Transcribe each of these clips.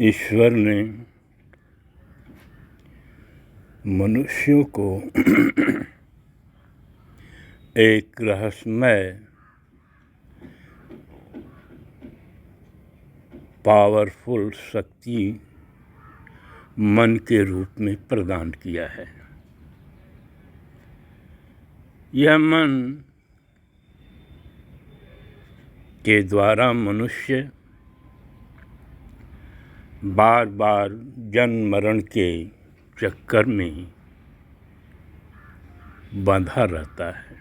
ईश्वर ने मनुष्यों को एक रहस्यमय पावरफुल शक्ति मन के रूप में प्रदान किया है। यह मन के द्वारा मनुष्य बार बार जन्म मरण के चक्कर में बंधा रहता है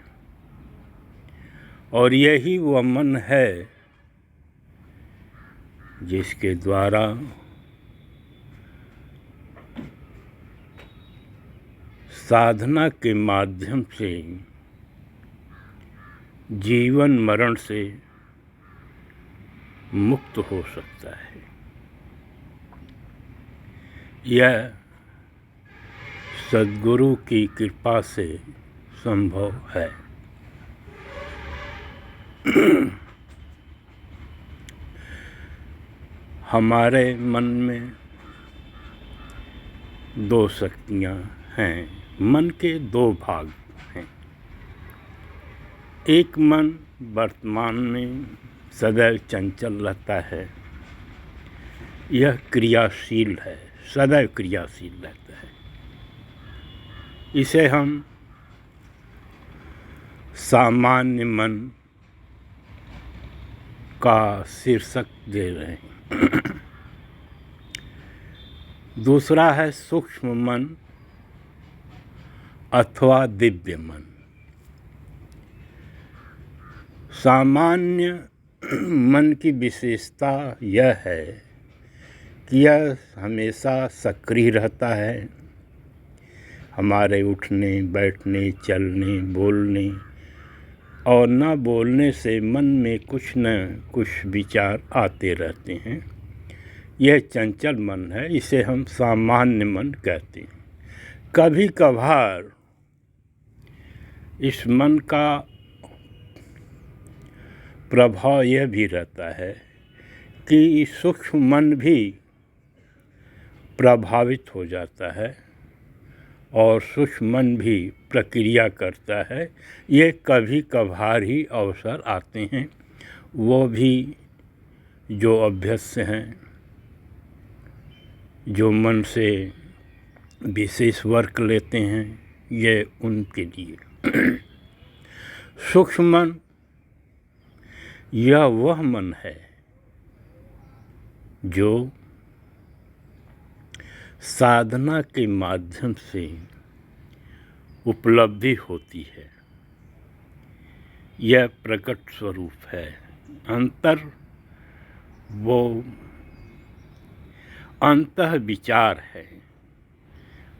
और यही वह मन है जिसके द्वारा साधना के माध्यम से जीवन मरण से मुक्त हो सकता है। यह सद्गुरु की कृपा से संभव है। हमारे मन में दो शक्तियाँ हैं। मन के दो भाग हैं। एक मन वर्तमान में सदैव चंचल रहता है। यह क्रियाशील है, सदैव क्रियाशील रहता है। इसे हम सामान्य मन का शीर्षक दे रहे हैं। दूसरा है सूक्ष्म मन अथवा दिव्य मन। सामान्य मन की विशेषता यह है कि यह हमेशा सक्रिय रहता है। हमारे उठने, बैठने, चलने, बोलने और न बोलने से मन में कुछ न कुछ विचार आते रहते हैं। यह चंचल मन है, इसे हम सामान्य मन कहते हैं। कभी कभार इस मन का प्रभाव यह भी रहता है कि सूक्ष्म मन भी प्रभावित हो जाता है और सूक्ष्म मन भी प्रक्रिया करता है। ये कभी कभार ही अवसर आते हैं, वो भी जो अभ्यस्त हैं, जो मन से विशेष वर्क लेते हैं, ये उनके लिए। सूक्ष्म मन यह वह मन है जो साधना के माध्यम से उपलब्धि होती है। यह प्रकट स्वरूप है। वो अंतः विचार है।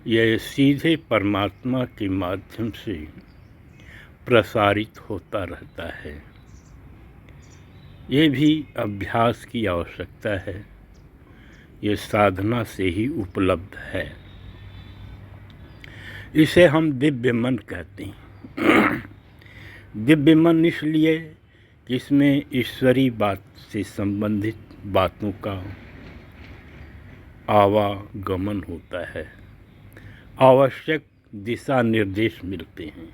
यह सीधे परमात्मा के माध्यम से प्रसारित होता रहता है। ये भी अभ्यास की आवश्यकता है। ये साधना से ही उपलब्ध है। इसे हम दिव्य मन कहते हैं। दिव्य मन इसलिए कि इसमें ईश्वरी बात से संबंधित बातों का आवागमन होता है। आवश्यक दिशा निर्देश मिलते हैं।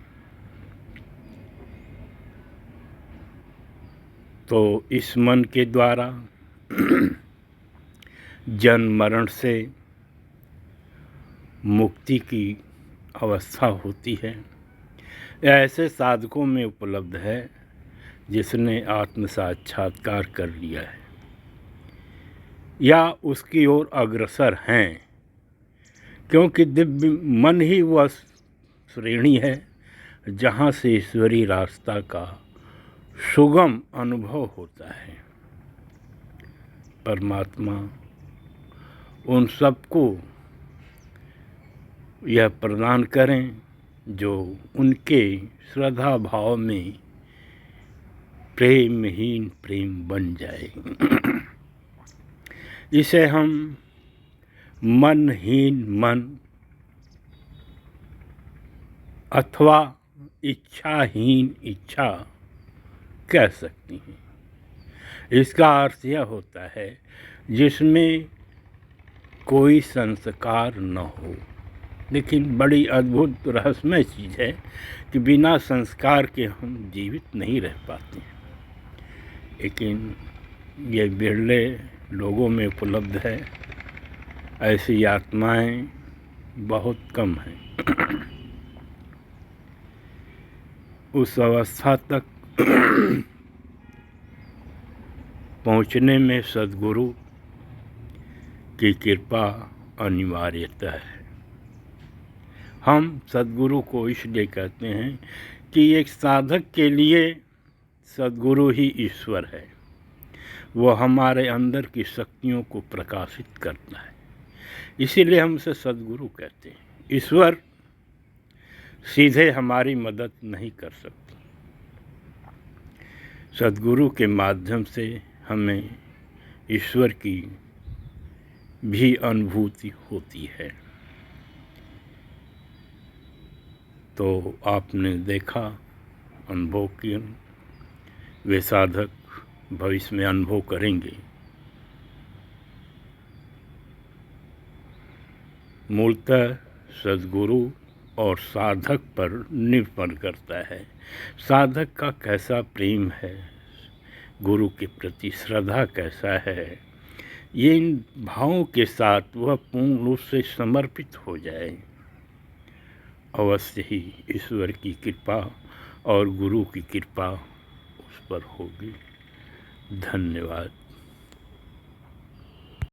तो इस मन के द्वारा जन्म मरण से मुक्ति की अवस्था होती है। यह ऐसे साधकों में उपलब्ध है जिसने आत्म साक्षात्कार कर लिया है या उसकी ओर अग्रसर हैं, क्योंकि दिव्य मन ही वह श्रेणी है जहाँ से ईश्वरी रास्ता का सुगम अनुभव होता है। परमात्मा उन सबको यह प्रदान करें जो उनके श्रद्धा भाव में प्रेमहीन प्रेम बन जाए। इसे हम मनहीन मन अथवा इच्छाहीन इच्छा कह सकती हैं। इसका अर्थ यह होता है जिसमें कोई संस्कार न हो। लेकिन बड़ी अद्भुत रहस्यमय चीज़ है कि बिना संस्कार के हम जीवित नहीं रह पाते, लेकिन ये बिरले लोगों में उपलब्ध है। ऐसी आत्माएं बहुत कम हैं। उस अवस्था तक पहुंचने में सद्गुरु की कृपा अनिवार्यता है। हम सद्गुरु को इसलिए कहते हैं कि एक साधक के लिए सद्गुरु ही ईश्वर है। वह हमारे अंदर की शक्तियों को प्रकाशित करता है, इसीलिए हम उसे सद्गुरु कहते हैं। ईश्वर सीधे हमारी मदद नहीं कर सकते। सद्गुरु के माध्यम से हमें ईश्वर की भी अनुभूति होती है। तो आपने देखा, अनुभव किया, वे साधक भविष्य में अनुभव करेंगे। मूलतः सद्गुरु और साधक पर निर्भर करता है। साधक का कैसा प्रेम है, गुरु के प्रति श्रद्धा कैसा है, ये इन भावों के साथ वह पूर्ण रूप से समर्पित हो जाए, अवश्य ही ईश्वर की कृपा और गुरु की कृपा उस पर होगी। धन्यवाद।